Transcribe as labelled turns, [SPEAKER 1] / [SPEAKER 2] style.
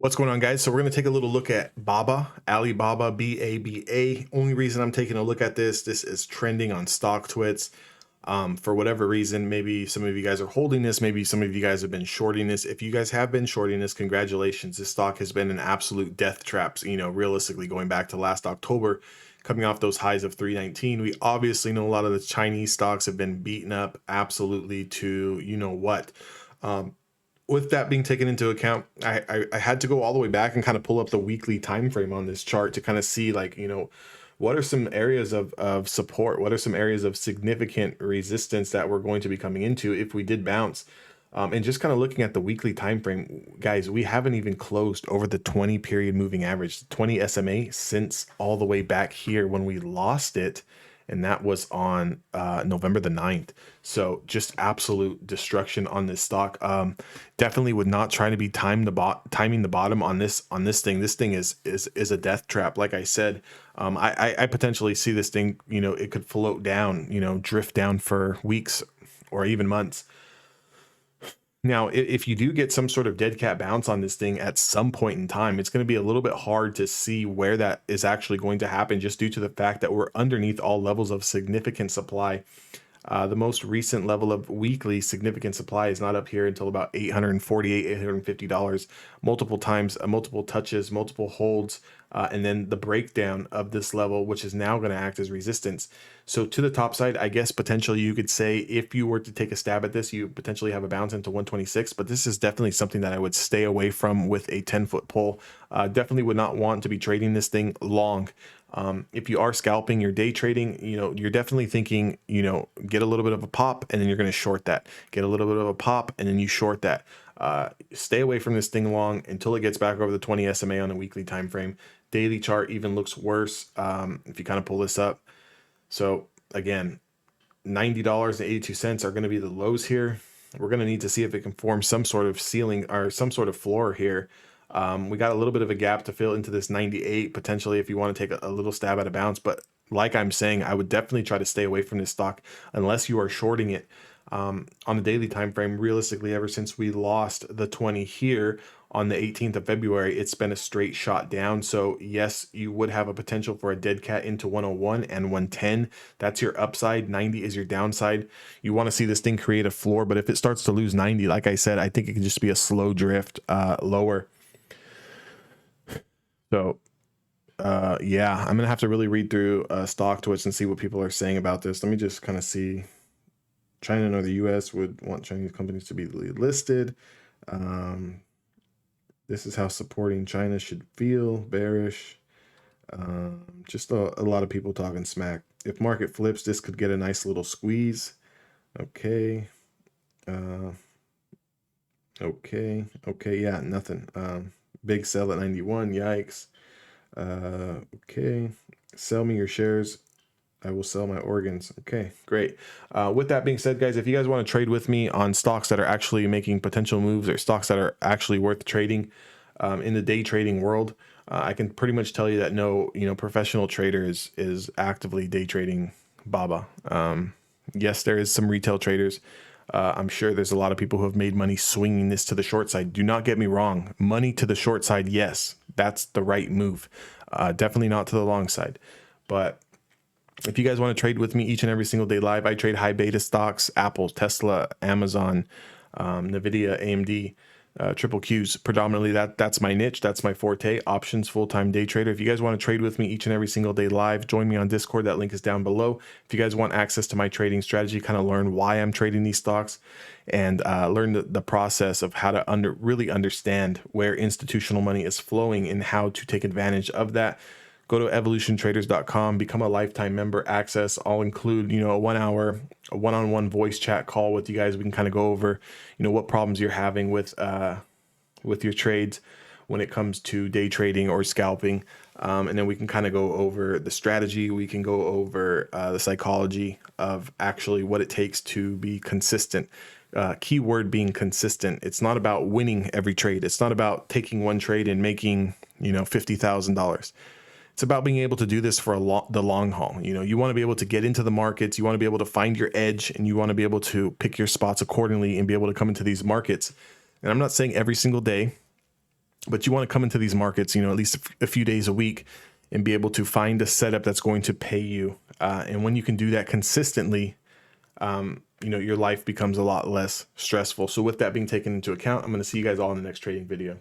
[SPEAKER 1] What's going on, guys? So we're going to take a little look at Baba, Alibaba, BABA. Only reason I'm taking a look at this is trending on StockTwits. For whatever reason, maybe some of you guys are holding this, maybe some of you guys have been shorting this. If you guys have been shorting this, congratulations. This stock has been an absolute death trap. Realistically, going back to last October, coming off those highs of 319, we obviously know a lot of the Chinese stocks have been beaten up absolutely to what. With that being taken into account, I had to go all the way back and kind of pull up the weekly time frame on this chart to kind of see, like, what are some areas of support, what are some areas of significant resistance that we're going to be coming into if we did bounce. And just kind of looking at the weekly time frame, guys, we haven't even closed over the 20 period moving average, 20 SMA, since all the way back here when we lost it, and that was on November the 9th. So just absolute destruction on this stock. Definitely would not try to be timing the bottom on this thing. This thing is a death trap. Like I said, I potentially see this thing, it could float down, drift down for weeks or even months. Now, if you do get some sort of dead cat bounce on this thing at some point in time, it's going to be a little bit hard to see where that is actually going to happen, just due to the fact that we're underneath all levels of significant supply. The most recent level of weekly significant supply is not up here until about $848, $850, multiple times, multiple touches, multiple holds, and then the breakdown of this level, which is now going to act as resistance. So to the top side, I guess potentially you could say, if you were to take a stab at this, you potentially have a bounce into 126, but this is definitely something that I would stay away from with a 10-foot pole. Definitely would not want to be trading this thing long. If you are scalping, you're day trading, you're definitely thinking, get a little bit of a pop and then you're going to short that. Get a little bit of a pop and then you short that. Stay away from this thing long until it gets back over the 20 SMA on a weekly time frame. Daily chart even looks worse if you kind of pull this up. So again, $90.82 are going to be the lows here. We're going to need to see if it can form some sort of ceiling or some sort of floor here. We got a little bit of a gap to fill into this 98 potentially if you want to take a little stab at a bounce, but like I'm saying, I would definitely try to stay away from this stock unless you are shorting it. On the daily time frame, realistically, ever since we lost the 20 here on the 18th of February, it's been a straight shot down. So yes, you would have a potential for a dead cat into 101 and 110. That's your upside. 90 is your downside. You want to see this thing create a floor, but if it starts to lose 90, like I said, I think it can just be a slow drift lower. So yeah, I'm gonna have to really read through StockTwits and see what people are saying about this. Let me just kind of see. China or the US would want Chinese companies to be listed. This is how supporting China should feel. Bearish. Just a lot of people talking smack. If market flips, this could get a nice little squeeze. Okay. Okay. Yeah, nothing. Big sell at 91. Yikes. Okay. Sell me your shares. I will sell my organs. Okay, great. With that being said, guys, if you guys want to trade with me on stocks that are actually making potential moves or stocks that are actually worth trading in the day trading world, I can pretty much tell you that no, professional trader is actively day trading Baba. Yes, there is some retail traders. I'm sure there's a lot of people who have made money swinging this to the short side. Do not get me wrong. Money to the short side, yes, that's the right move. Definitely not to the long side. But if you guys want to trade with me each and every single day live, I trade high beta stocks, Apple, Tesla, Amazon, Nvidia, AMD, triple Qs. Predominantly that's my niche. That's my forte. Options, full-time day trader. If you guys want to trade with me each and every single day live, join me on Discord. That link is down below. If you guys want access to my trading strategy, kind of learn why I'm trading these stocks and learn the process of how to really understand where institutional money is flowing and how to take advantage of that, go to evolutiontraders.com, become a lifetime member. Access, I'll include, a 1 hour, a one-on-one voice chat call with you guys. We can kind of go over, what problems you're having with your trades when it comes to day trading or scalping. And then we can kind of go over the strategy. We can go over the psychology of actually what it takes to be consistent. Keyword being consistent. It's not about winning every trade. It's not about taking one trade and making, $50,000. It's about being able to do this for the long haul. You want to be able to get into the markets. You want to be able to find your edge, and you want to be able to pick your spots accordingly and be able to come into these markets. And I'm not saying every single day. But you want to come into these markets, you know, at least a few days a week and be able to find a setup that's going to pay you. And when you can do that consistently, you know, your life becomes a lot less stressful. So with that being taken into account, I'm going to see you guys all in the next trading video.